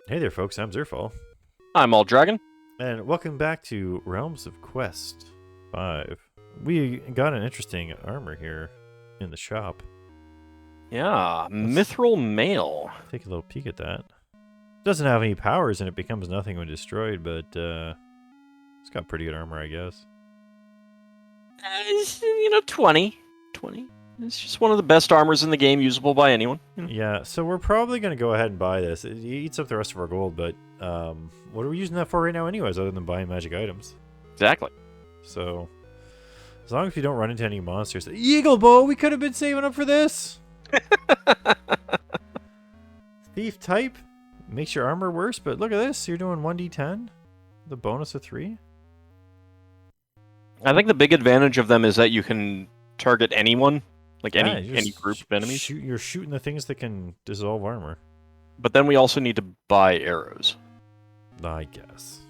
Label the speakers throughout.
Speaker 1: Hey there, folks. I'm Zerfall,
Speaker 2: I'm all dragon.
Speaker 1: and welcome back to Realms of Quest 5. We got an interesting armor here in the shop.
Speaker 2: Yeah,
Speaker 1: Let's
Speaker 2: mithril mail.
Speaker 1: take a little peek at that. Doesn't have any powers, and it becomes nothing when destroyed, but it's got pretty good armor, I guess.
Speaker 2: 20. 20. It's just one of the best armors in the game, usable by anyone.
Speaker 1: Yeah, so we're probably going to go ahead and buy this. It eats up the rest of our gold, but what are we using that for right now anyways, other than buying magic items?
Speaker 2: Exactly.
Speaker 1: So, as long as we don't run into any monsters. Eagle bow, we could have been saving up for this! Thief type makes your armor worse, but look at this. You're doing 1d10, the bonus of 3.
Speaker 2: I think the big advantage of them is that you can target anyone, like
Speaker 1: Yeah,
Speaker 2: any group of enemies.
Speaker 1: You're shooting the things that can dissolve armor.
Speaker 2: But then we also need to buy arrows.
Speaker 1: I guess.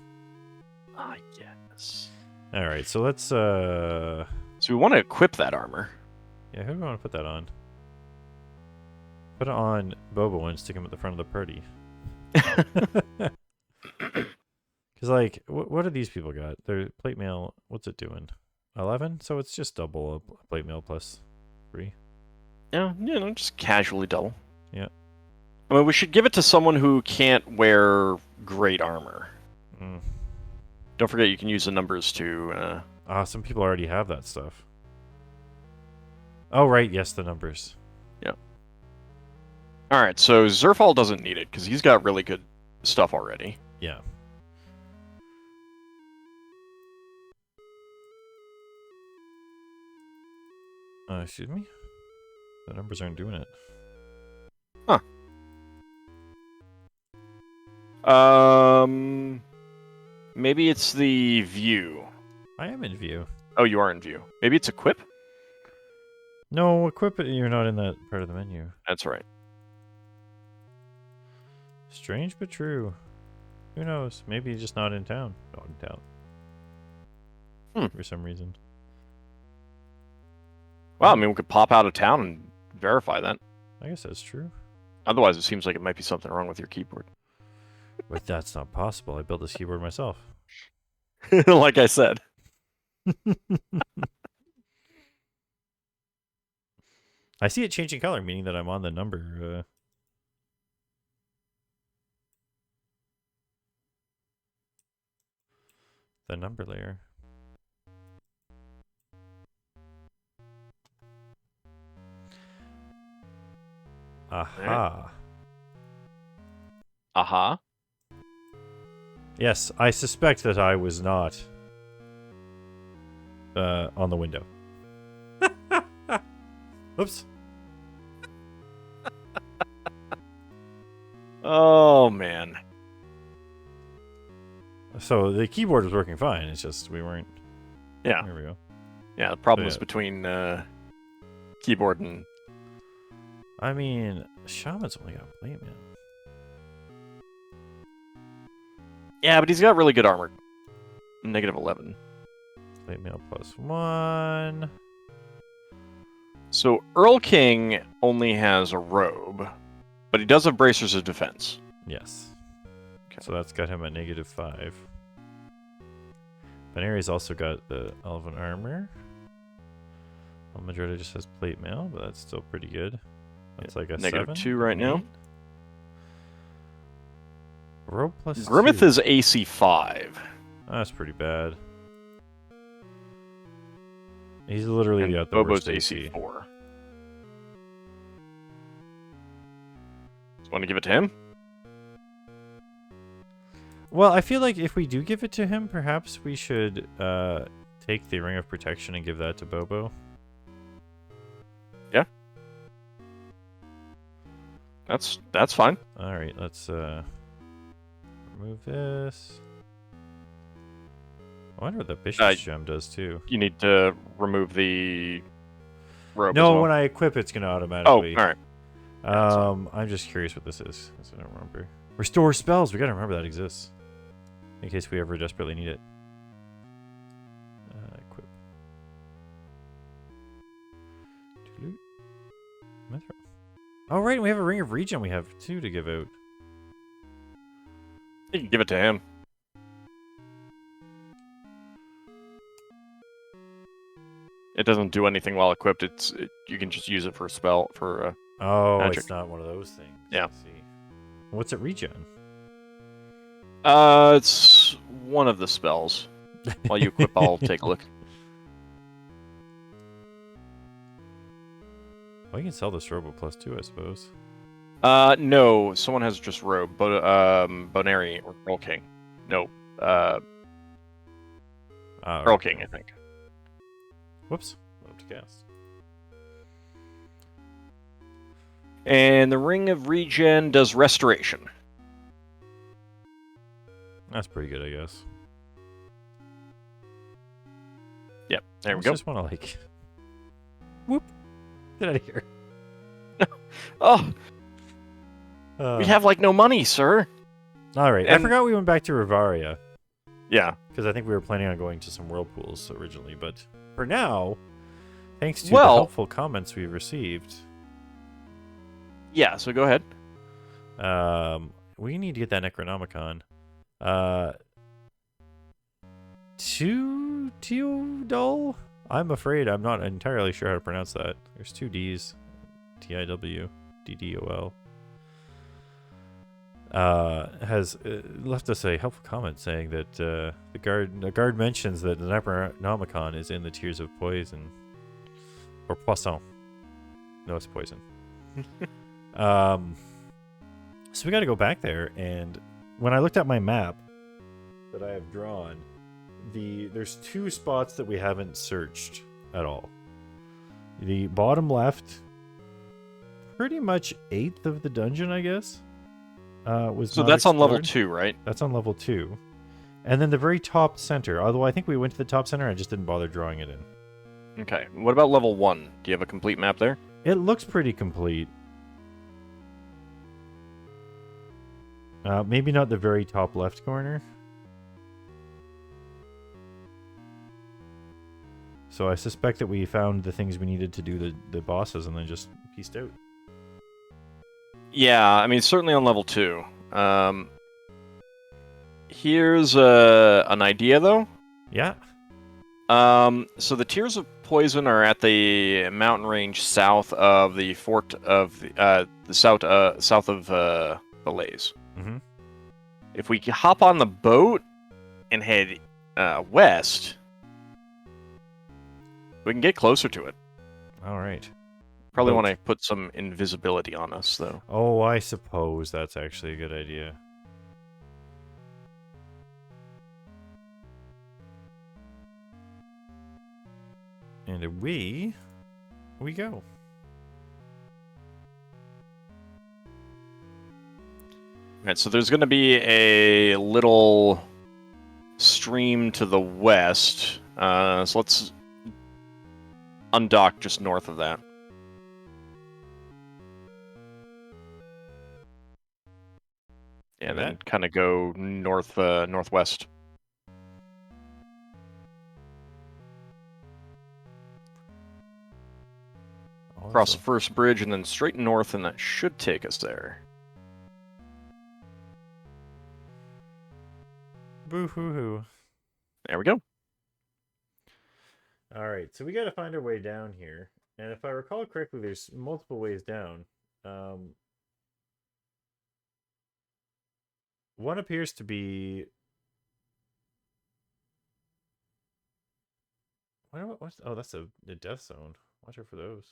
Speaker 2: I guess.
Speaker 1: All right, so let's.
Speaker 2: So we want to equip that armor.
Speaker 1: Yeah, who do we want to put that on? Put it on Bobo and stick him at the front of the party. Because, like, what do these people got? Their plate mail, what's it doing? 11? So it's just double a plate mail plus 3.
Speaker 2: Yeah, just casually double.
Speaker 1: Yeah.
Speaker 2: I mean, we should give it to someone who can't wear great armor.
Speaker 1: Mm.
Speaker 2: Don't forget you can use the numbers to...
Speaker 1: Some people already have that stuff. Oh, right. Yes, the numbers.
Speaker 2: Yeah. Alright, so Zerfall doesn't need it, because he's got really good stuff already.
Speaker 1: Yeah. Excuse me? The numbers aren't doing it.
Speaker 2: Huh. Maybe it's the view.
Speaker 1: I am in view.
Speaker 2: Oh, you are in view. Maybe it's equip?
Speaker 1: No, equip it. You're not in that part of the menu.
Speaker 2: That's right.
Speaker 1: Strange but true. Who knows? Maybe he's just not in town. Not in town. For some reason.
Speaker 2: Well, I mean, we could pop out of town and verify that.
Speaker 1: I guess that's true.
Speaker 2: Otherwise, it seems like it might be something wrong with your keyboard.
Speaker 1: But that's not possible. I built this keyboard myself.
Speaker 2: Like I said.
Speaker 1: I see it changing color, meaning that I'm on the number. The number layer. Aha.
Speaker 2: Aha.
Speaker 1: Yes, I suspect that I was not on the window. Oops.
Speaker 2: Oh, man.
Speaker 1: So the keyboard was working fine. It's just we weren't.
Speaker 2: Yeah.
Speaker 1: There we go.
Speaker 2: Yeah, the problem
Speaker 1: So,
Speaker 2: was between keyboard and...
Speaker 1: I mean, Shaman's only got plate man.
Speaker 2: Yeah, but he's got really good armor. Negative 11.
Speaker 1: Plate mail plus 1.
Speaker 2: So Earl King only has a robe, but he does have bracers of defense.
Speaker 1: Yes.
Speaker 2: Okay.
Speaker 1: So that's got him at negative 5. Benari's also got the elven armor. Madrida just has plate mail, but that's still pretty good. That's like a
Speaker 2: Negative
Speaker 1: 7.
Speaker 2: 2 right now.
Speaker 1: Robe plus
Speaker 2: Grimmith
Speaker 1: 2.
Speaker 2: is AC 5.
Speaker 1: That's pretty bad. He's literally
Speaker 2: And
Speaker 1: got the
Speaker 2: Bobo's
Speaker 1: worst AC.
Speaker 2: AC 4. Want to give it to him?
Speaker 1: Well, I feel like if we do give it to him, perhaps we should take the Ring of Protection and give that to Bobo.
Speaker 2: Yeah. That's fine.
Speaker 1: All right, let's remove this. I wonder what the Bishop's Gem does too.
Speaker 2: You need to remove the robe.
Speaker 1: No,
Speaker 2: as well.
Speaker 1: when I equip, it's gonna automatically.
Speaker 2: Oh, all right.
Speaker 1: I'm just curious what this is, 'cause I don't remember. Restore spells. We gotta remember that exists, in case we ever desperately need it. Equip. Oh right, we have a Ring of Regen. We have 2 to give out.
Speaker 2: You can give it to him. It doesn't do anything while equipped. You can just use it for a spell for
Speaker 1: Oh,
Speaker 2: magic.
Speaker 1: it's not one of those things.
Speaker 2: Yeah.
Speaker 1: I see. What's it regen?
Speaker 2: It's one of the spells. While you equip, I'll take a look.
Speaker 1: Well, you can sell this robe at +2, I suppose.
Speaker 2: No, someone has just robe, but Bonary or Pearl King. No, Pearl King, I think.
Speaker 1: Whoops. What to cast?
Speaker 2: And the Ring of Regen does Restoration.
Speaker 1: That's pretty good, I guess.
Speaker 2: Yep, there we
Speaker 1: I
Speaker 2: go.
Speaker 1: just want to, like... Whoop! Get out of here.
Speaker 2: Oh, we have, like, no money, sir.
Speaker 1: Alright, I forgot we went back to Rivaria.
Speaker 2: Yeah.
Speaker 1: Because I think we were planning on going to some whirlpools originally, but for now, thanks to the helpful comments we've received...
Speaker 2: Yeah, so go ahead.
Speaker 1: We need to get that Necronomicon. Tiwdol? I'm afraid I'm not entirely sure how to pronounce that. There's 2 D's. Tiwddol. Has left us a helpful comment saying that the guard mentions that the Necronomicon is in the Tears of Poison. Or Poisson. No, it's poison. So we got to go back there, and when I looked at my map that I have drawn, there's 2 spots that we haven't searched at all. The bottom left, pretty much 1/8 of the dungeon, I guess. Was
Speaker 2: so
Speaker 1: not
Speaker 2: that's on level
Speaker 1: explored.
Speaker 2: 2, right?
Speaker 1: That's on level 2, and then the very top center. Although I think we went to the top center, I just didn't bother drawing it in.
Speaker 2: Okay. What about level 1? Do you have a complete map there?
Speaker 1: It looks pretty complete. Maybe not the very top left corner. So I suspect that we found the things we needed to do the bosses and then just pieced out.
Speaker 2: Yeah, I mean, certainly on level 2. Here's an idea, though.
Speaker 1: Yeah.
Speaker 2: So the Tears of Poison are at the mountain range south of the fort of the south of Belaze.
Speaker 1: Mm-hmm.
Speaker 2: If we hop on the boat and head west, we can get closer to it.
Speaker 1: All right.
Speaker 2: Probably want to put some invisibility on us, though.
Speaker 1: Oh, I suppose that's actually a good idea. And away we go.
Speaker 2: Alright, so there's going to be a little stream to the west. So let's undock just north of that. And then kind of go northwest. Cross the first bridge and then straight north, and that should take us there.
Speaker 1: Boo-hoo-hoo.
Speaker 2: There we go.
Speaker 1: All right, so we got to find our way down here. And if I recall correctly, there's multiple ways down. One appears to be... What's... Oh, that's a death zone. Watch out for those.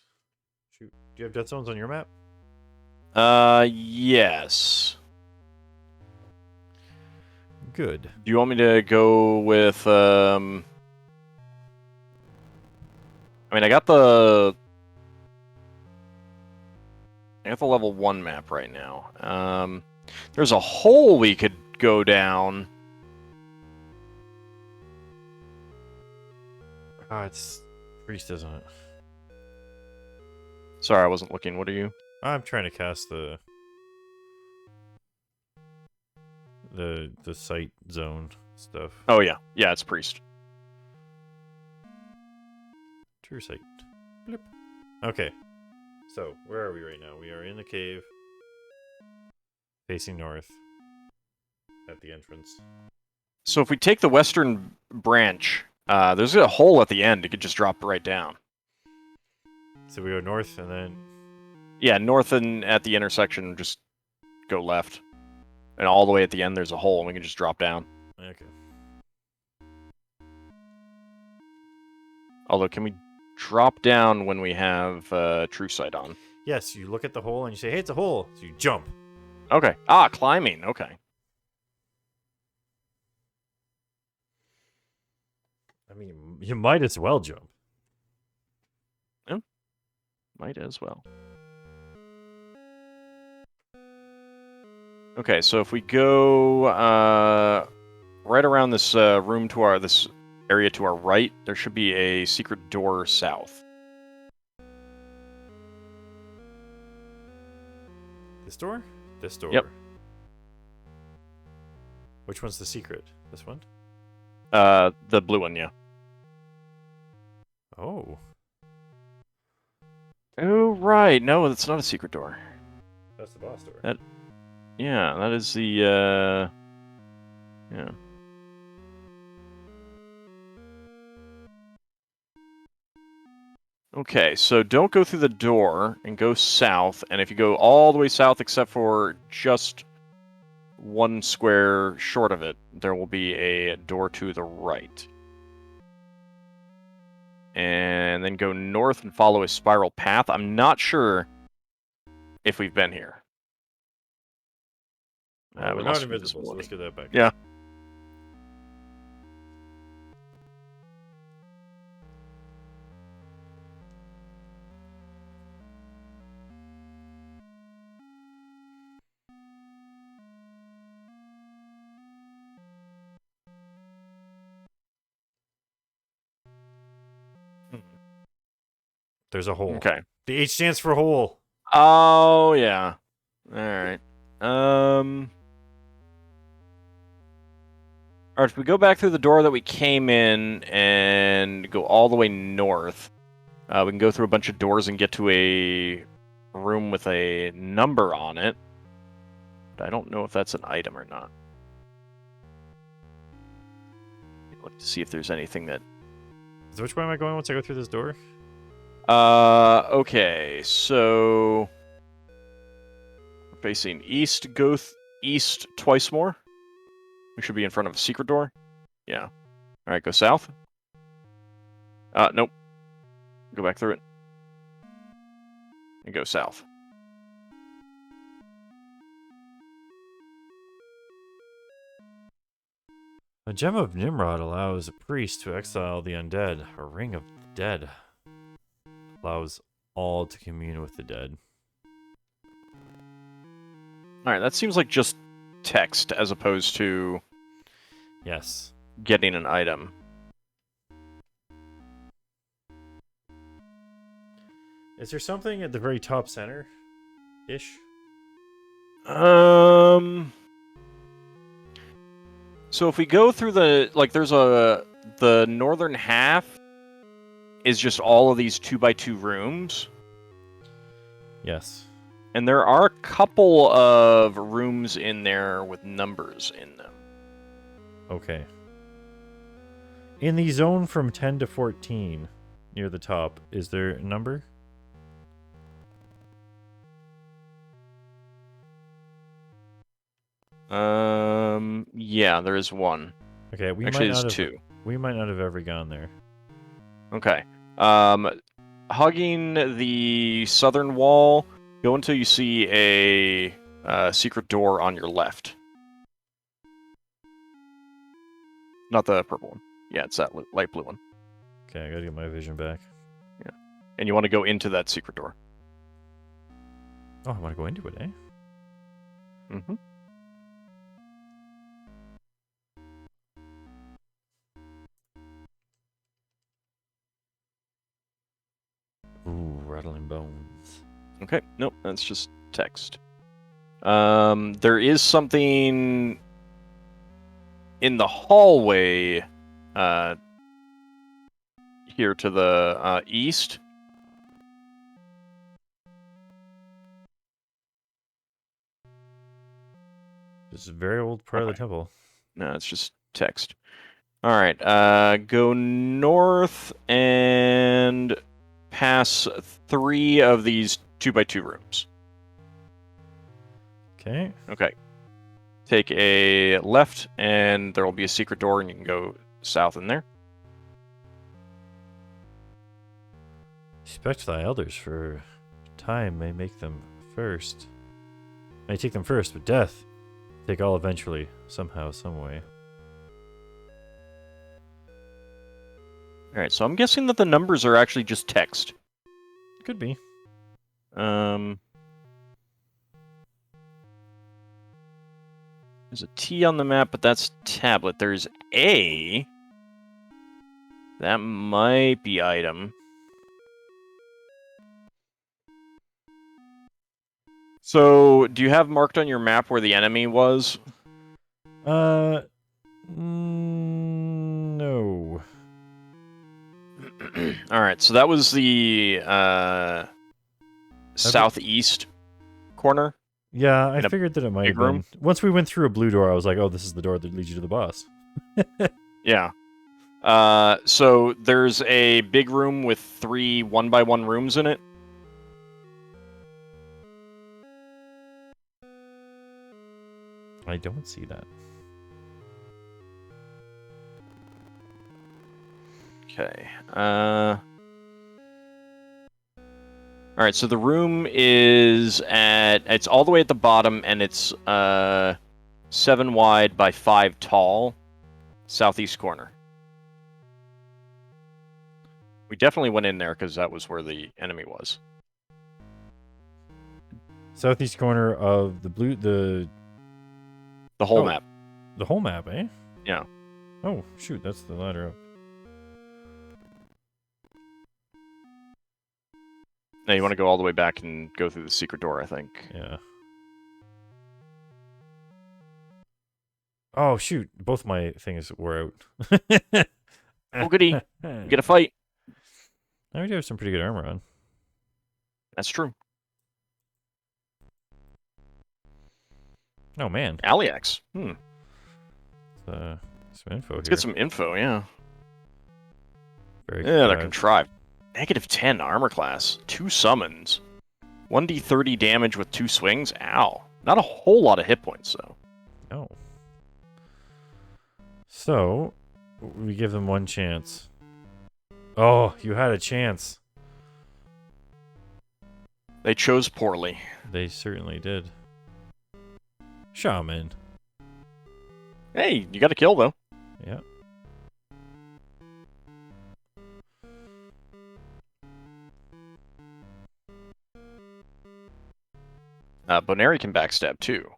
Speaker 1: Shoot. Do you have death zones on your map?
Speaker 2: Yes.
Speaker 1: Good.
Speaker 2: Do you want me to go with, I mean, I got the level 1 map right now. There's a hole we could go down.
Speaker 1: Ah, it's priest, isn't it?
Speaker 2: Sorry, I wasn't looking. What are you?
Speaker 1: I'm trying to cast the sight zone stuff.
Speaker 2: Oh yeah, yeah, it's priest.
Speaker 1: True sight. Blip. Okay. So where are we right now? We are in the cave, facing north. at the entrance.
Speaker 2: So if we take the western branch, there's a hole at the end. It could just drop right down.
Speaker 1: So we go north and then...
Speaker 2: Yeah, north and at the intersection, just go left. And all the way at the end, there's a hole, and we can just drop down.
Speaker 1: Okay.
Speaker 2: Although, can we drop down when we have True Sight on?
Speaker 1: Yes, you look at the hole and you say, hey, it's a hole. So you jump.
Speaker 2: Okay. Ah, climbing. Okay.
Speaker 1: I mean, you might as well jump.
Speaker 2: Yeah. Might as well. Okay, so if we go right around this room to this area to our right, there should be a secret door south.
Speaker 1: This door? This door.
Speaker 2: Yep.
Speaker 1: Which one's the secret? This one?
Speaker 2: The blue one, yeah.
Speaker 1: Oh.
Speaker 2: Oh, right. No, it's not a secret door.
Speaker 1: That's the boss door.
Speaker 2: Yeah, that is the, yeah. Okay, so don't go through the door and go south, and if you go all the way south except for just one square short of it, there will be a door to the right. And then go north and follow a spiral path. I'm not sure if we've been here.
Speaker 1: We're not invisible, so let's get that back.
Speaker 2: Yeah.
Speaker 1: There's a hole.
Speaker 2: Okay.
Speaker 1: The H stands for hole.
Speaker 2: Oh, yeah. All right. Alright, if we go back through the door that we came in and go all the way north, we can go through a bunch of doors and get to a room with a number on it. But I don't know if that's an item or not. Look to see if there's anything that...
Speaker 1: So which way am I going once I go through this door?
Speaker 2: Okay, so... We're facing east, go east twice more. We should be in front of a secret door. Yeah. Alright, go south. Nope. Go back through it. And go south.
Speaker 1: A gem of Nimrod allows a priest to exile the undead. A ring of the dead allows all to commune with the dead.
Speaker 2: Alright, that seems like just text as opposed to
Speaker 1: Yes.
Speaker 2: getting an item.
Speaker 1: Is there something at the very top center? Ish?
Speaker 2: So if we go through the, like, the northern half is just all of these 2x2 rooms.
Speaker 1: Yes.
Speaker 2: And there are a couple of rooms in there with numbers in them.
Speaker 1: Okay. In the zone from 10 to 14, near the top, is there a number?
Speaker 2: Yeah, there is one.
Speaker 1: Okay, we
Speaker 2: Actually,
Speaker 1: might not
Speaker 2: there's
Speaker 1: have,
Speaker 2: two.
Speaker 1: We might not have ever gone there.
Speaker 2: Okay. Hugging the southern wall, go until you see a secret door on your left. Not the purple one. Yeah, it's that light blue one.
Speaker 1: Okay, I gotta get my vision back.
Speaker 2: Yeah. And you want to go into that secret door.
Speaker 1: Oh, I want to go into it, eh?
Speaker 2: Mm-hmm.
Speaker 1: Ooh, rattling bones.
Speaker 2: Okay, nope, that's just text. There is something in the hallway here to the east.
Speaker 1: This is a very old part of the temple.
Speaker 2: No, it's just text. All right, go north and pass 3 of these 2x2 rooms.
Speaker 1: Okay.
Speaker 2: Okay. Take a left, and there will be a secret door, and you can go south in there.
Speaker 1: Respect thy elders, for time may make them first. May take them first, but death take all eventually, somehow, some way.
Speaker 2: All right, so I'm guessing that the numbers are actually just text.
Speaker 1: Could be.
Speaker 2: There's a T on the map, but that's tablet. There's A. That might be item. So, do you have marked on your map where the enemy was?
Speaker 1: No.
Speaker 2: Alright, so that was the southeast corner.
Speaker 1: Yeah, I
Speaker 2: In a
Speaker 1: figured that it might
Speaker 2: big
Speaker 1: have been.
Speaker 2: room?
Speaker 1: Once we went through a blue door, I was like, oh, this is the door that leads you to the boss.
Speaker 2: Yeah. So there's a big room with 3 1x1 rooms in it.
Speaker 1: I don't see that.
Speaker 2: Okay. Alright, so the room is it's all the way at the bottom, and it's 7 wide by 5 tall. Southeast corner. We definitely went in there because that was where the enemy was.
Speaker 1: Southeast corner of the blue,
Speaker 2: The whole
Speaker 1: Oh.
Speaker 2: map.
Speaker 1: the whole map, eh?
Speaker 2: Yeah.
Speaker 1: Oh, shoot, that's the ladder up.
Speaker 2: Now you want to go all the way back and go through the secret door, I think.
Speaker 1: Yeah. Oh, shoot, both my things were out.
Speaker 2: Oh, goody. We get a fight.
Speaker 1: Now we do have some pretty good armor on.
Speaker 2: That's true.
Speaker 1: Oh, man.
Speaker 2: Aliax.
Speaker 1: Some info
Speaker 2: Let's
Speaker 1: here.
Speaker 2: get some info, yeah.
Speaker 1: Very
Speaker 2: Yeah, they're
Speaker 1: contrived.
Speaker 2: contrived. -10 armor class. 2 summons. 1d30 damage with 2 swings. Ow. Not a whole lot of hit points, though.
Speaker 1: No. So, we give them one chance. Oh, you had a chance.
Speaker 2: They chose poorly.
Speaker 1: They certainly did. Shaman.
Speaker 2: Hey, you got a kill, though.
Speaker 1: Yeah.
Speaker 2: Boneri can backstab, too.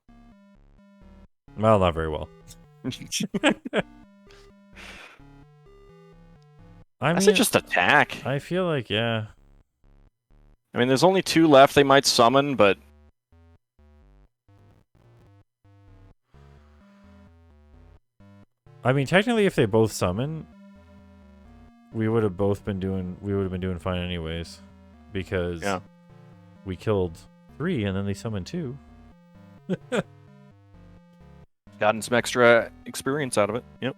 Speaker 1: Well, not very well.
Speaker 2: I say just attack.
Speaker 1: I feel like, yeah.
Speaker 2: I mean, there's only 2 left. They might summon, but...
Speaker 1: I mean, technically, if they both summon, we would have been doing fine anyways, because we killed 3 and then they summoned 2.
Speaker 2: Gotten some extra experience out of it. Yep.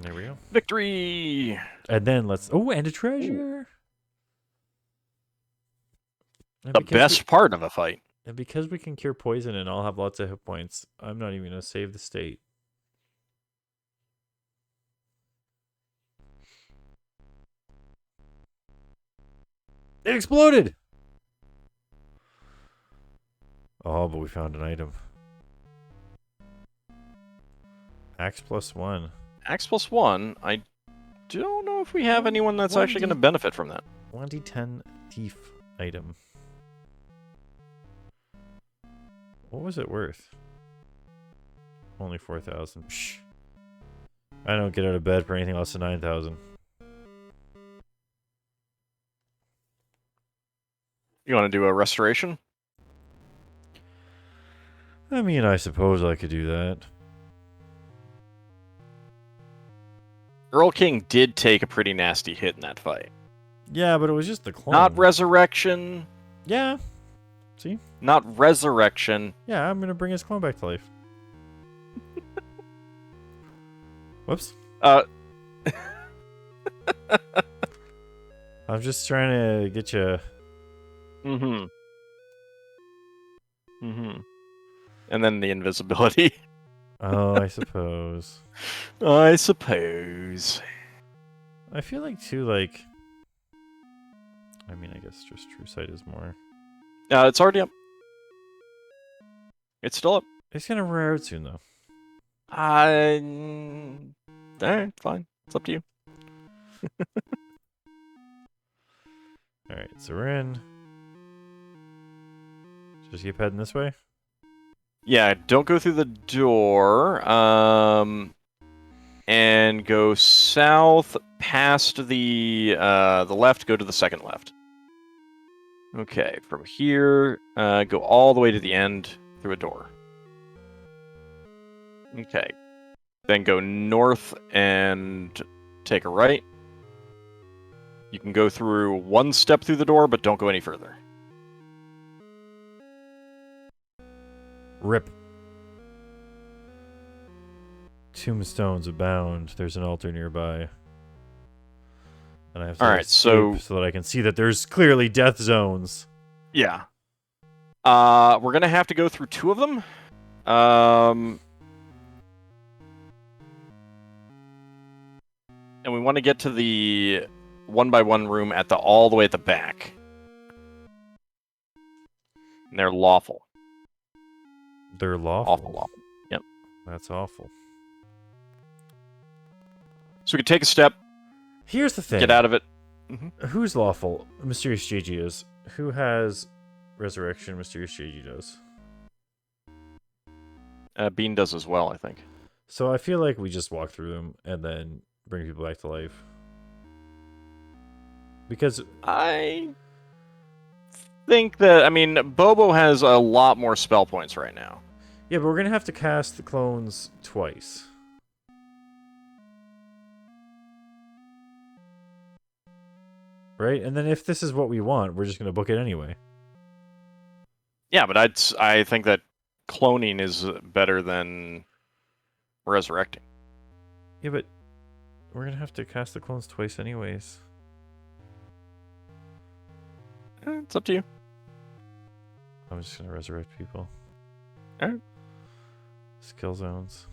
Speaker 1: There we go.
Speaker 2: Victory!
Speaker 1: And then let's... Oh, and a treasure! And
Speaker 2: The best part of a fight.
Speaker 1: And because we can cure poison and all have lots of hit points, I'm not even going to save the state. It exploded! Oh, but we found an item. Axe +1.
Speaker 2: Axe +1, I don't know if we have anyone that's actually going to benefit from that.
Speaker 1: 1d10 thief item. What was it worth? Only 4,000. Shh. I don't get out of bed for anything less than 9,000.
Speaker 2: You want to do a restoration?
Speaker 1: I mean, I suppose I could do that.
Speaker 2: Earl King did take a pretty nasty hit in that fight.
Speaker 1: Yeah, but it was just the clone.
Speaker 2: Not resurrection.
Speaker 1: Yeah. See?
Speaker 2: Not resurrection.
Speaker 1: Yeah, I'm gonna bring his clone back to life. Whoops. I'm just trying to get you.
Speaker 2: Mm-hmm. And then the invisibility.
Speaker 1: Oh, I suppose.
Speaker 2: I suppose.
Speaker 1: I feel like too, like. I mean, I guess just True Sight is more.
Speaker 2: It's already up. It's still up.
Speaker 1: It's gonna wear out soon, though.
Speaker 2: Alright, fine. It's up to you.
Speaker 1: All right, so we're in. Just keep heading this way.
Speaker 2: Yeah, don't go through the door. And go south past the left. Go to the second left. Okay, from here, go all the way to the end through a door. Okay, then go north and take a right. You can go through one step through the door, but don't go any further.
Speaker 1: Rip. Tombstones abound. There's an altar nearby. And I have to escape so that I can see that there's clearly death zones.
Speaker 2: Yeah. We're gonna have to go through two of them. And we want to get to the 1x1 room at all the way at the back. And they're lawful.
Speaker 1: They're lawful?
Speaker 2: Awful. Yep.
Speaker 1: That's awful.
Speaker 2: So we can take a step.
Speaker 1: Here's the thing.
Speaker 2: Get out of it.
Speaker 1: Who's lawful? Mysterious JG is. Who has resurrection? Mysterious JG does.
Speaker 2: Bean does as well, I think.
Speaker 1: So I feel like we just walk through them and then bring people back to life. Because
Speaker 2: I think that, I mean, Bobo has a lot more spell points right now.
Speaker 1: Yeah, but we're going to have to cast the clones twice. Right? And then if this is what we want, we're just going to book it anyway.
Speaker 2: Yeah, but I think that cloning is better than resurrecting.
Speaker 1: Yeah, but we're going to have to cast the clones twice anyways.
Speaker 2: It's up to you.
Speaker 1: I'm just going to resurrect people.
Speaker 2: Alright.
Speaker 1: Skill zones.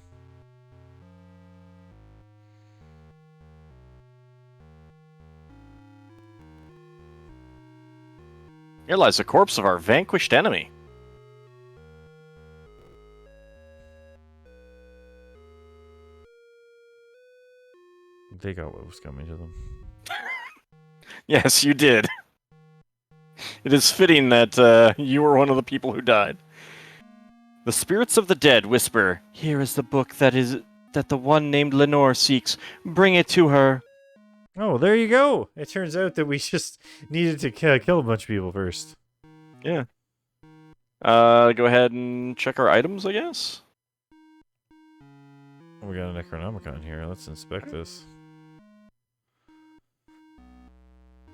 Speaker 2: Here lies the corpse of our vanquished enemy.
Speaker 1: They got what was coming to them.
Speaker 2: Yes, you did. It is fitting that you were one of the people who died. The spirits of the dead whisper, "Here is the book that the one named Lenore seeks. Bring it to her."
Speaker 1: Oh, there you go. It turns out that we just needed to kill a bunch of people first.
Speaker 2: Yeah. Go ahead and check our items, I guess.
Speaker 1: We got a Necronomicon here. Let's inspect this.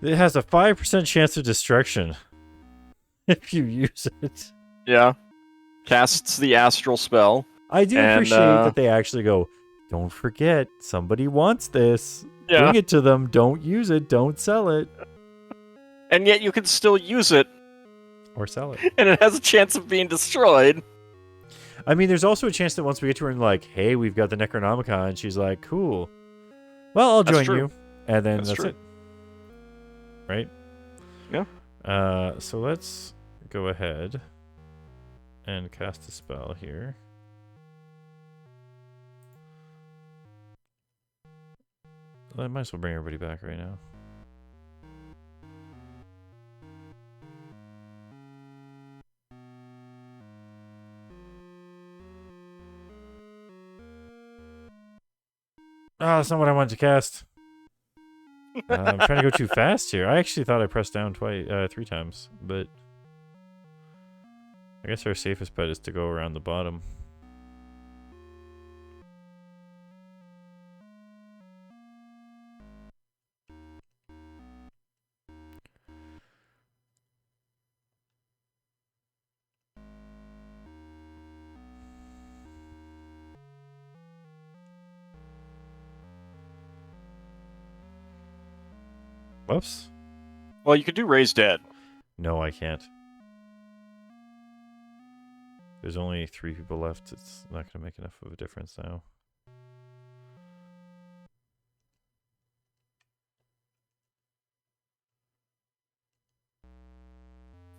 Speaker 1: It has a 5% chance of destruction if you use it.
Speaker 2: Yeah. Casts the astral spell.
Speaker 1: I do appreciate that they actually go, don't forget, somebody wants this.
Speaker 2: Yeah.
Speaker 1: Bring it to them. Don't use it. Don't sell it.
Speaker 2: And yet you can still use it.
Speaker 1: Or sell it.
Speaker 2: And it has a chance of being destroyed.
Speaker 1: I mean, there's also a chance that once we get to her and like, hey, we've got the Necronomicon, she's like, cool. Well, I'll join you. And then that's it. Right?
Speaker 2: Yeah.
Speaker 1: So let's go ahead and cast a spell here. I might as well bring everybody back right now. Oh, that's not what I wanted to cast. I'm trying to go too fast here. I actually thought I pressed down 3 times, but I guess our safest bet is to go around the bottom. Whoops.
Speaker 2: Well, you could do Raise Dead.
Speaker 1: No, I can't. There's only 3 people left. It's not going to make enough of a difference now.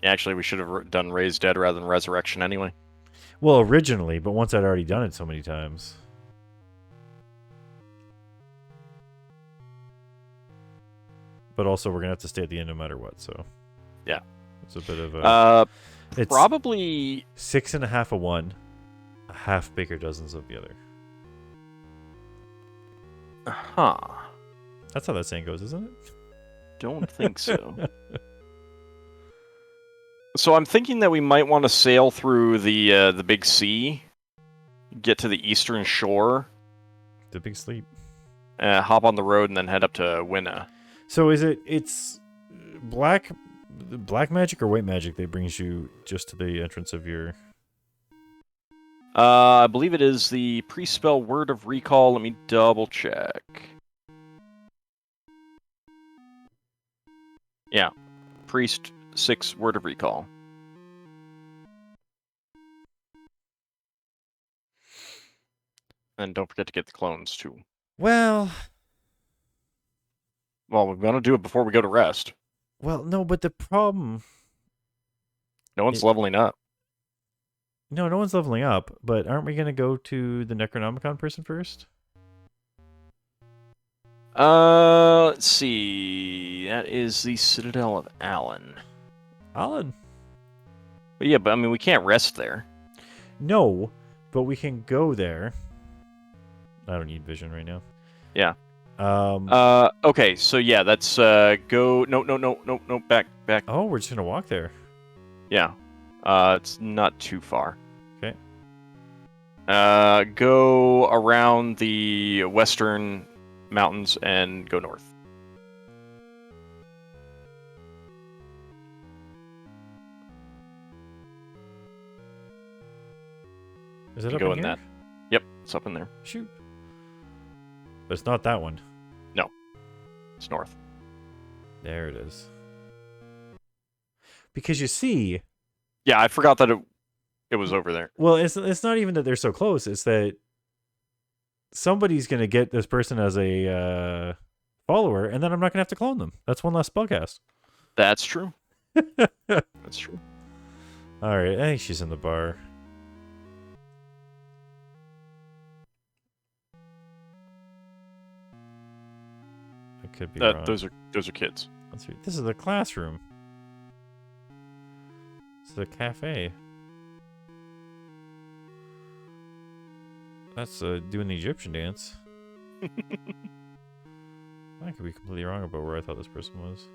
Speaker 2: Actually, we should have done Raise Dead rather than Resurrection anyway.
Speaker 1: Well, originally, but once I'd already done it so many times. But also, we're going to have to stay at the end no matter what, so...
Speaker 2: Yeah.
Speaker 1: It's a bit of a... it's
Speaker 2: probably...
Speaker 1: 6.5 of one, a half baker dozens of the other.
Speaker 2: Huh.
Speaker 1: That's how that saying goes, isn't it?
Speaker 2: Don't think so. So I'm thinking that we might want to sail through the big sea, get to the eastern shore,
Speaker 1: The big sleep.
Speaker 2: hop on the road, and then head up to Winna.
Speaker 1: So it's black magic or white magic that brings you just to the entrance of your...
Speaker 2: I believe it is the pre-spell Word of Recall. Let me double check. Yeah. Priest 6 Word of Recall. And don't forget to get the clones, too.
Speaker 1: Well,
Speaker 2: we're going to do it before we go to rest.
Speaker 1: well, no, but the problem...
Speaker 2: No one's leveling up.
Speaker 1: No, no one's leveling up, but aren't we going to go to the Necronomicon person first?
Speaker 2: Let's see. That is the Citadel of Allen.
Speaker 1: Alan?
Speaker 2: But yeah, but I mean, we can't rest there.
Speaker 1: No, but we can go there. I don't need vision right now.
Speaker 2: Yeah.
Speaker 1: Um.
Speaker 2: Okay, so yeah, that's go. No, back.
Speaker 1: Oh, we're just gonna walk there.
Speaker 2: Yeah. It's not too far.
Speaker 1: Okay.
Speaker 2: Go around the western mountains and go north.
Speaker 1: Is it up
Speaker 2: go
Speaker 1: in
Speaker 2: in
Speaker 1: here?
Speaker 2: that. Yep, it's up in there.
Speaker 1: Shoot. But it's not that one.
Speaker 2: No, it's north.
Speaker 1: There it is. Because you see...
Speaker 2: Yeah, I forgot that it was over there.
Speaker 1: Well, it's not even that they're so close. It's that somebody's going to get this person as a follower, and then I'm not going to have to clone them. That's one less spellcast.
Speaker 2: That's true. That's true.
Speaker 1: All right, I think she's in the bar. I could be wrong.
Speaker 2: Those are kids.
Speaker 1: Let's see. This is the classroom. This is a cafe. That's doing the Egyptian dance. I could be completely wrong about where I thought this person was.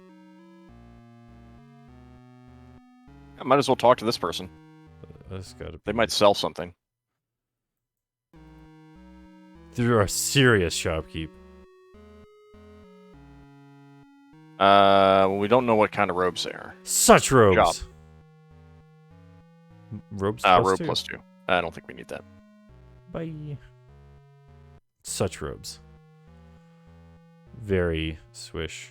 Speaker 2: I might as well talk to this person.
Speaker 1: This gotta be...
Speaker 2: They might sell something.
Speaker 1: They're a serious shopkeep.
Speaker 2: We don't know what kind of robes they are.
Speaker 1: Such robes.
Speaker 2: Job.
Speaker 1: Robes
Speaker 2: robe plus 2. I don't think we need that.
Speaker 1: Bye. Such robes. Very swish.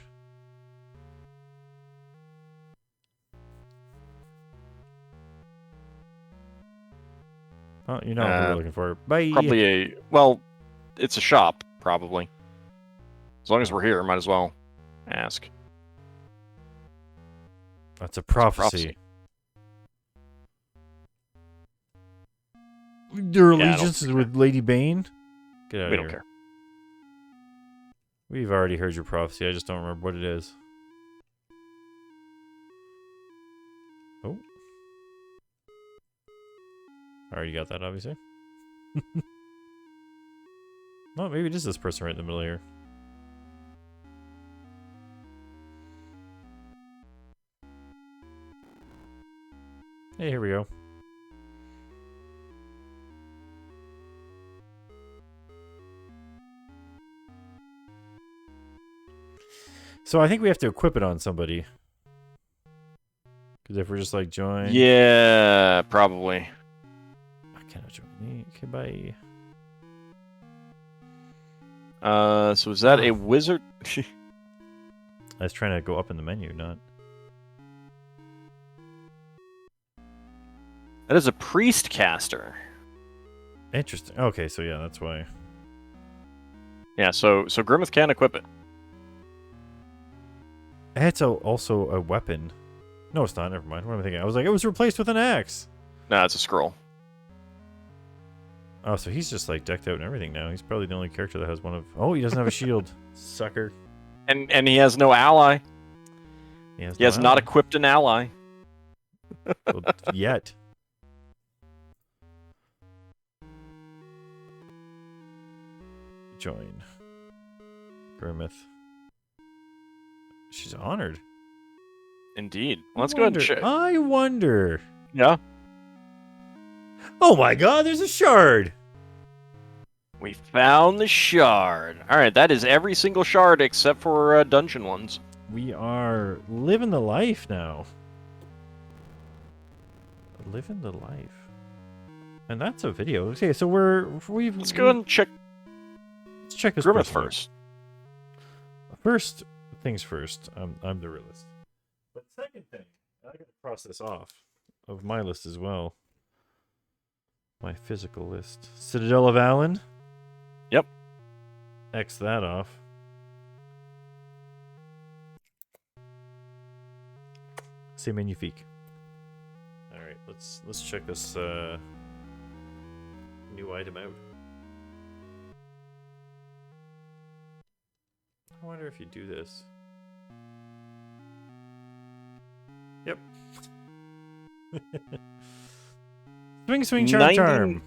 Speaker 1: Oh, you know what we're looking for. Bye.
Speaker 2: Probably it's a shop, probably. As long as we're here, might as well ask.
Speaker 1: That's a prophecy. Your allegiance is with Lady Bane? Get out of here.
Speaker 2: We don't care.
Speaker 1: We've already heard your prophecy. I just don't remember what it is. Oh. Already got that, obviously. Well, maybe it is this person right in the middle here. Hey, here we go. So I think we have to equip it on somebody. Because if we're just like join...
Speaker 2: Yeah, probably.
Speaker 1: I cannot join me. Okay, bye.
Speaker 2: So is that a wizard?
Speaker 1: I was trying to go up in the menu, not...
Speaker 2: That is a priest caster.
Speaker 1: Interesting. Okay, so yeah, that's why.
Speaker 2: Yeah, so Grimmeth can equip it.
Speaker 1: It's also a weapon. No, it's not. Never mind. What am I thinking? I was like, it was replaced with an axe.
Speaker 2: No, it's a scroll.
Speaker 1: Oh, so he's just like decked out and everything now. He's probably the only character that has one of... Oh, he doesn't have a shield. Sucker.
Speaker 2: And he has no ally. He has not equipped an ally.
Speaker 1: Well, yet. Join. Grimmeth. She's honored.
Speaker 2: Indeed. Well, let's go ahead and check.
Speaker 1: I wonder.
Speaker 2: Yeah.
Speaker 1: Oh my god, there's a shard!
Speaker 2: We found the shard. Alright, that is every single shard except for dungeon ones.
Speaker 1: We are living the life now. Living the life. And that's a video. Okay, so
Speaker 2: Let's go ahead and check.
Speaker 1: Let's check this
Speaker 2: Grimmeth
Speaker 1: person out.
Speaker 2: first.
Speaker 1: First things first. I'm the realist. But second thing, I gotta cross this off of my list as well. My physical list. Citadel of Allen.
Speaker 2: Yep.
Speaker 1: X that off. C'est magnifique. All right, let's check this new item out. I wonder if you do this. Yep. Swing, charm.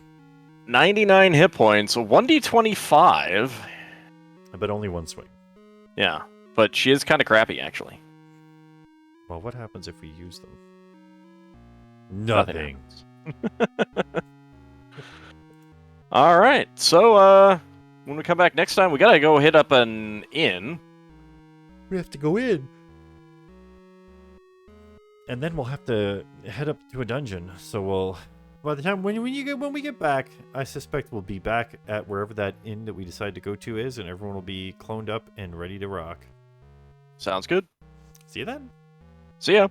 Speaker 2: 99 hit points, 1d25.
Speaker 1: But only one swing.
Speaker 2: Yeah, but she is kind of crappy, actually.
Speaker 1: Well, what happens if we use them? Nothing.
Speaker 2: All right, so when we come back next time, we gotta go hit up an inn.
Speaker 1: We have to go in. And then we'll have to head up to a dungeon. So we'll... By the time when we get back, I suspect we'll be back at wherever that inn that we decide to go to is, and everyone will be cloned up and ready to rock.
Speaker 2: Sounds good.
Speaker 1: See you then.
Speaker 2: See ya.